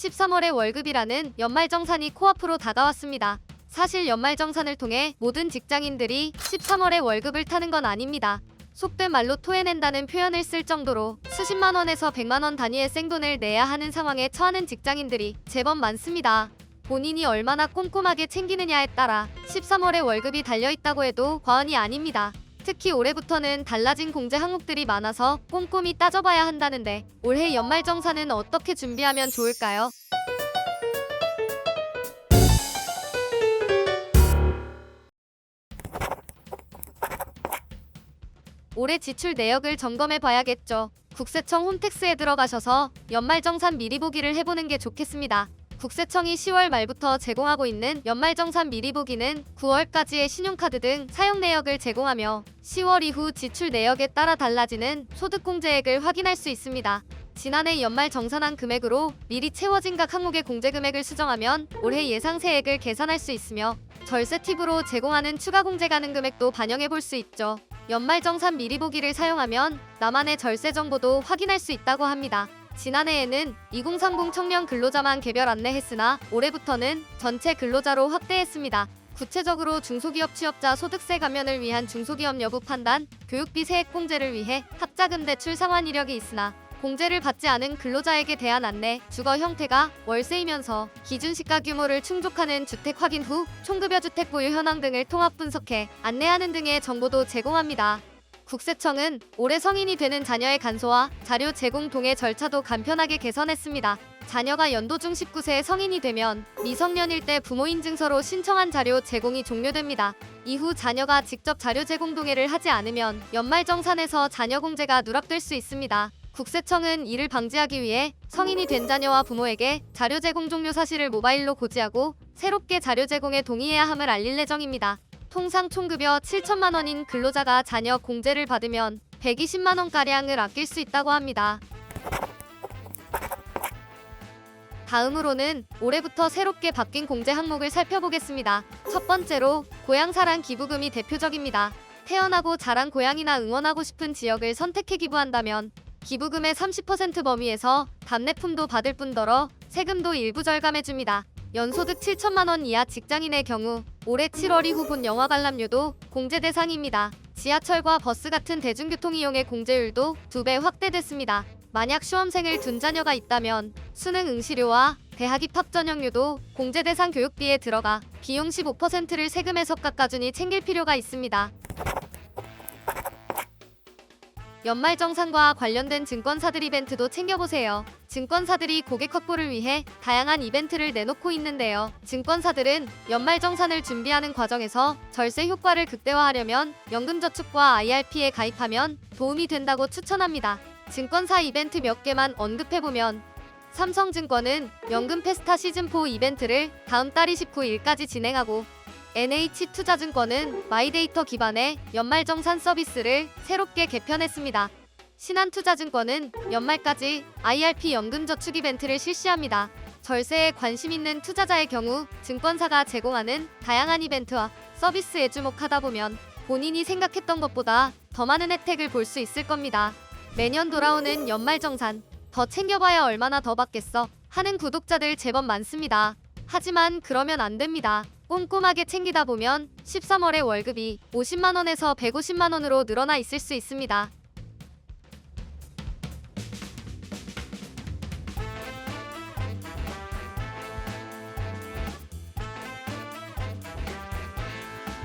13월의 월급이라는 연말정산이 코앞으로 다가왔습니다. 사실 연말정산을 통해 모든 직장인들이 13월의 월급을 타는 건 아닙니다. 속된 말로 토해낸다는 표현을 쓸 정도로 수십만 원에서 100만 원 단위의 생돈을 내야 하는 상황에 처하는 직장인들이 제법 많습니다. 본인이 얼마나 꼼꼼하게 챙기느냐에 따라 13월의 월급이 달려있다고 해도 과언이 아닙니다. 특히 올해부터는 달라진 공제 항목들이 많아서 꼼꼼히 따져봐야 한다는데 올해 연말정산은 어떻게 준비하면 좋을까요? 올해 지출 내역을 점검해 봐야겠죠. 국세청 홈택스에 들어가셔서 연말정산 미리 보기를 해보는 게 좋겠습니다. 국세청이 10월 말부터 제공하고 있는 연말정산 미리 보기는 9월까지의 신용카드 등 사용 내역을 제공하며 10월 이후 지출 내역에 따라 달라지는 소득공제액을 확인할 수 있습니다. 지난해 연말정산한 금액으로 미리 채워진 각 항목의 공제금액을 수정하면 올해 예상 세액을 계산할 수 있으며 절세 팁으로 제공하는 추가 공제 가능 금액도 반영해 볼 수 있죠. 연말정산 미리 보기를 사용하면 나만의 절세 정보도 확인할 수 있다고 합니다. 지난해에는 2030 청년 근로자만 개별 안내했으나 올해부터는 전체 근로자로 확대했습니다. 구체적으로 중소기업 취업자 소득세 감면을 위한 중소기업 여부 판단, 교육비 세액 공제를 위해 합자금 대출 상환 이력이 있으나 공제를 받지 않은 근로자에게 대한 안내, 주거 형태가 월세이면서 기준 시가 규모를 충족하는 주택 확인 후 총급여 주택 보유 현황 등을 통합 분석해 안내하는 등의 정보도 제공합니다. 국세청은 올해 성인이 되는 자녀의 간소화, 자료 제공 동의 절차도 간편하게 개선했습니다. 자녀가 연도 중 19세에 성인이 되면 미성년일 때 부모 인증서로 신청한 자료 제공이 종료됩니다. 이후 자녀가 직접 자료 제공 동의를 하지 않으면 연말정산에서 자녀 공제가 누락될 수 있습니다. 국세청은 이를 방지하기 위해 성인이 된 자녀와 부모에게 자료 제공 종료 사실을 모바일로 고지하고 새롭게 자료 제공에 동의해야 함을 알릴 예정입니다. 통상 총급여 7천만 원인 근로자가 자녀 공제를 받으면 120만 원가량을 아낄 수 있다고 합니다. 다음으로는 올해부터 새롭게 바뀐 공제 항목을 살펴보겠습니다. 첫 번째로 고향사랑 기부금이 대표적입니다. 태어나고 자란 고향이나 응원하고 싶은 지역을 선택해 기부한다면 기부금의 30% 범위에서 답례품도 받을 뿐더러 세금도 일부 절감해줍니다. 연소득 7천만 원 이하 직장인의 경우 올해 7월 이후 본 영화 관람료도 공제 대상입니다. 지하철과 버스 같은 대중교통 이용의 공제율도 2배 확대됐습니다. 만약 시험생을 둔 자녀가 있다면 수능 응시료와 대학 입학 전형료도 공제 대상 교육비에 들어가 비용 15%를 세금에서 깎아주니 챙길 필요가 있습니다. 연말정산과 관련된 증권사들 이벤트도 챙겨보세요. 증권사들이 고객 확보를 위해 다양한 이벤트를 내놓고 있는데요. 증권사들은 연말정산을 준비하는 과정에서 절세 효과를 극대화하려면 연금저축과 IRP에 가입하면 도움이 된다고 추천합니다. 증권사 이벤트 몇 개만 언급해보면 삼성증권은 연금 페스타 시즌4 이벤트를 다음 달 29일까지 진행하고 NH투자증권은 마이데이터 기반의 연말정산 서비스를 새롭게 개편했습니다. 신한투자증권은 연말까지 IRP 연금저축 이벤트를 실시합니다. 절세에 관심 있는 투자자의 경우 증권사가 제공하는 다양한 이벤트와 서비스에 주목하다 보면 본인이 생각했던 것보다 더 많은 혜택을 볼 수 있을 겁니다. 매년 돌아오는 연말정산, 더 챙겨봐야 얼마나 더 받겠어 하는 구독자들 제법 많습니다. 하지만 그러면 안 됩니다. 꼼꼼하게 챙기다 보면 13월의 월급이 50만 원에서 150만 원으로 늘어나 있을 수 있습니다.